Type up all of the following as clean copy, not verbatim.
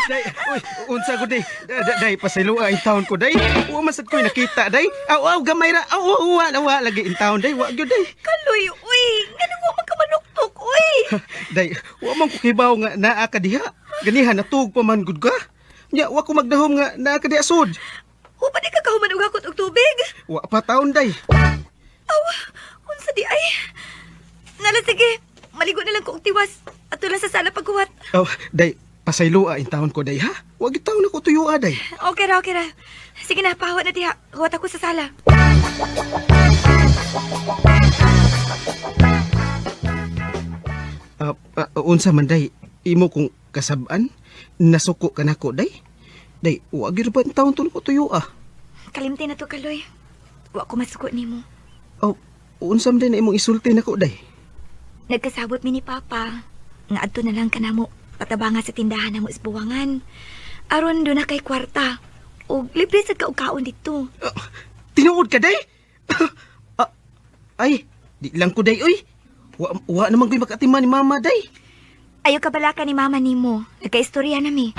Day, uy, unsa ko day. Day pasaylua in town ko day. Wa masad ko'y nakita day. Aw gamay ra. Wa lagi in town day. Wa gyud day. Kaloy, uy. Ganun mo magkamanuktok, uy. Day, wa man ko kibaw nga naa ka diha. Ganihan natug pa man gud ka. Nya wa ko magdahom nga naa ka diha sud. Upa di ka kahuman og hakot og tubig. Wa pa taon day. Aw, unsa di ay. Nala, sige. Maligo na lang ko og tiwas. Ato lang sa sala pagkuwat. Oh, day, pasaylua in town ko day ha. Wa gyud taon ako tuyua day. Okay ra. Sige na, pahawat na diha. Huwat ako sa sala. Unsa man day, imo kung kasab-an, nasuko ka nako day. Day, wa gyud pa in town tun ko tuyua. Kalimti na to, Kaloy. Wa ko masuko nimo. Oh, unsa man day na imong isulti nako day. Nagkasabot mi ni Papa. Nga adto na lang kanamo. Patabanga sa tindahan na mo isbuwangan. Aron do na kay kwarta. O libre sad ka og kaon dito. Tinuod ka day? Ay, di lang ko day oy. Wa naman ko'y makatima ni mama day. Ayo ka balaka ni mama nimo. Nagkaistorya na mi.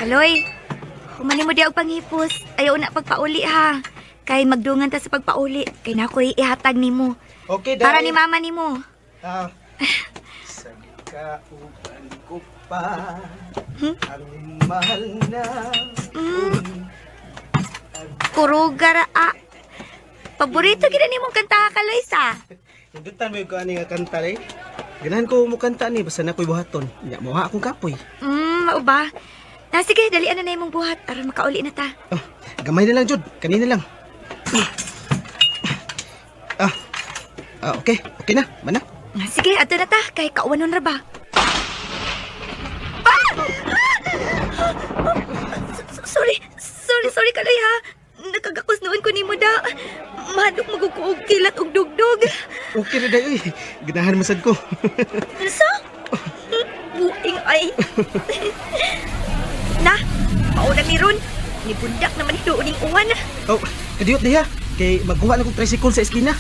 Kaloy, humani mo di og panghipos. Ayaw na pagpauli ha. Kay magdungan ta sa pagpauli. Kay na ako'y ihatag nimo. Okay, day. Para ni mama nimo. Sa kauban ko pa ang mahal na Kurugara a. Paborito gina nimong kanta Kaloy sa. Hindutan mo yung kaani nga kanta day. Ganahan ko mo kanta ni, basta na ko'y buhaton. Nya, mawa akong kapoy. Mao ba? Na sige, dalian na imong buhat aron makauli na ta. Oh, gamay na lang, Jud. Kanina lang. Okay. Okay na. Mana? Sige, ato na ta kay kauwanon ra ba. Sorry Kaloy ha. Nakagakos noon ko nimo da. Madok magukuog kilat og dugdog. Okay na day, uy. Ganahan masad ko. Sa? Buing ay. Na, mauna ni Ron. Ni bundak naman doon ning uwan. Oh, kadiyot day ha. Kay magkuha na kong tricycle sa eskina.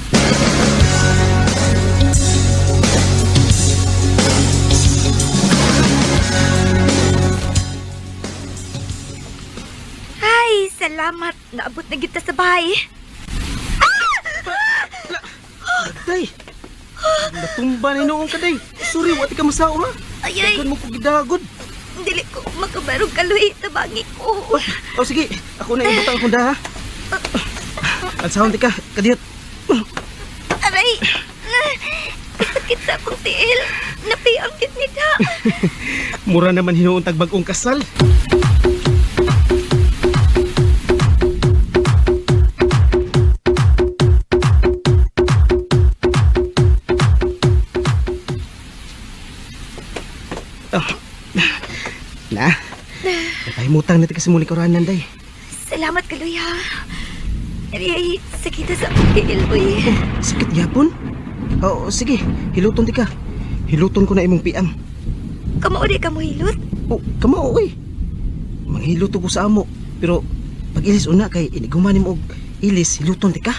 Ay, salamat. Naabot na kita sa bahay. Day, natumba ni noong ka day. Sorry, wati ka masao ha. Ay. Dagan mo ko gidagod. Dili ko makabarog Kaloy. Tabangi ko. Oh, sige. Ako na ibutang akong da ha. At sahon di ka, kadiyot. Aray! Sakit sa akong tiil. Napiang kit nita. Mura naman hinuuntag bagong kasal. Na, napahimutang natin kasi muli koranan day. Salamat Kaloy ha. Ay, sakit sa akong tiil, uy. Sakit yapon? Oo, sige. Hiluton di ka. Hiluton ko na imong piang. Kamauli ka mo hilot? Oh, kamao, oy. Manghiluto ko sa amo. Pero, pag ilis una kay inigumanin mo og ilis, hiluton di ka.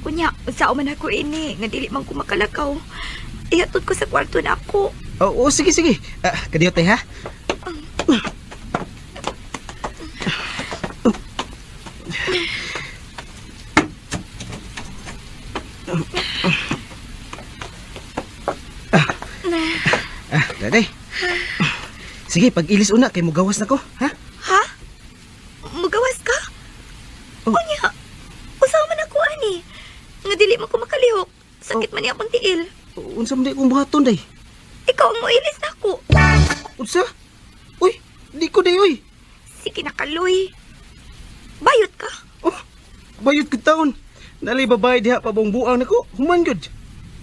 Kunya, sao man ako ini. Nga dili man ko makalakaw. Ihatod ko sa kwarto na ako. Oo, sige. Kadiyot ha? Daday. Sige, pag ilis una kay mugawas na ko, ha? Ha? Mugawas ka? Oh. Kunya, usaw man ako ani. Nga dili man ko makalihok. Sakit man niya akong tiil. Unsa man di kong buhaton day? Ikaw ang muilis na ako. Unsa? Uy, di ko day, uy. Sige na Kaloy. Bayot ka. Oh, bayot ko taon. Nalay babae diha pa buong buang nako. Human gud.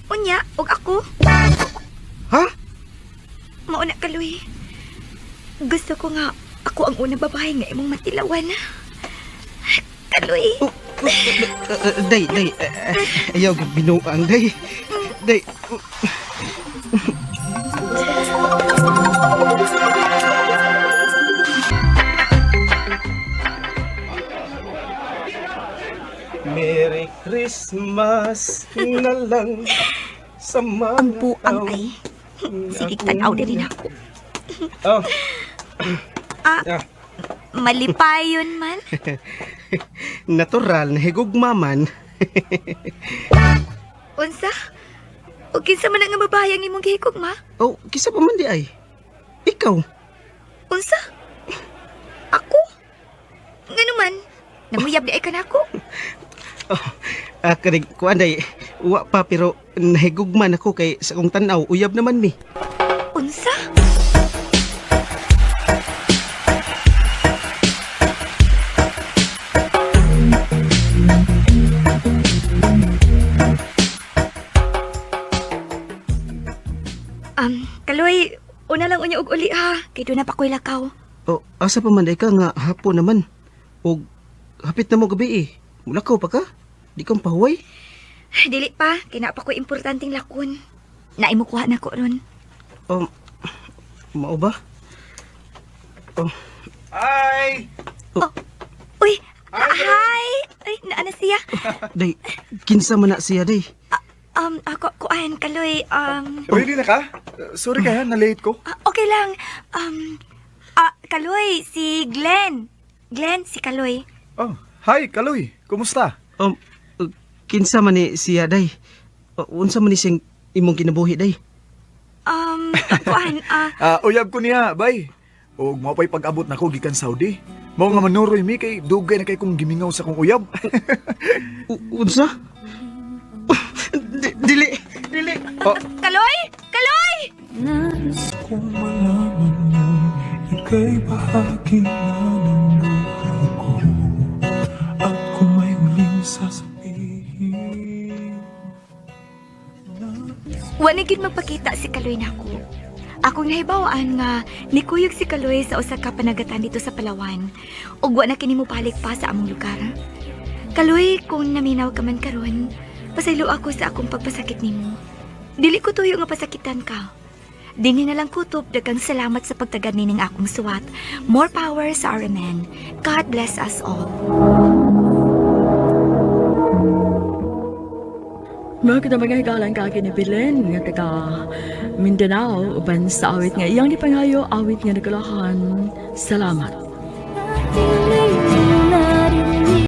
Unya, og ako. Ha? Mauna Kaloy. Gusto ko nga ako ang unang babae nga imong matilawan. Kaloy. Oh, day. Ayaw binuang, day. Day. Mas na lang sa mga Ang buang ay. Sige, tanaw din rin ako. Oh, Ah, ah, malipay yun man. natural na higugma man. Unsa? O kinsa man nga mabayang imong gihikog, ma? Oh, kisa pa man di ay. Ikaw. Unsa? Ako? Nga naman, namuyab di ay ka na ako. Kanig, kuan day, wa pa pero nahigugman ako kay sa kong tanaw, uyab naman mi. Unsa? Kaloy, una lang unya og uli ha. Kay doon na pa ko'y lakaw. Oh, asa pa man day ka nga hapon naman. O hapit na mo gabi eh. Mulakaw pa ka? Di kang pahuway? Dili pa, kay na pa ko'y importanteng lakon. Naimukuha na ko ron. Mao ba? Oh. Ay! Uy, hi! Ay, naana siya. Day, kinsa man na siya day. Ako, kuan, Kaloy, Ready na ka? Sorry kaya, na-late ko. okay lang. Kaloy, si Glenn. Glenn, si Kaloy. Oh, hi, Kaloy. Kumusta? Uh, kinsa man ni siya day. Unsa man ni siyang imong kinabuhi day. Kuan, Uyab ko niya, bay. O mapay pag-abot na ko gikan Saudi. Mao nga manuroy mi kay dugay na kay kong gimingaw sa kong uyab. Unsa? Dili. Kaloy! Kaloy! Nais kong malaman niyo, ika'y bahagi na ng buhay ko. At kung may huling sasabihin, Wanigid magpakita si Kaloy nako. Akong nahibawaan nga nikuyog si Kaloy sa usa ka panagatan dito sa Palawan. Ug wa na kini mobalik pa sa among lugar. Kaloy, kung naminaw ka man karon, pasaylo ako sa akong pagpasakit nimo. Dili ko tuyo nga pasakitan ka. Dinhi na lang kutob daghang salamat sa pagtagad ning akong suwat. More power sa RMN. God bless us all. Mga kita mga higalan ka ni Belen nga taga Mindanao uban sa awit nga iyang dipangayo awit nga nagalahan. Salamat. Dili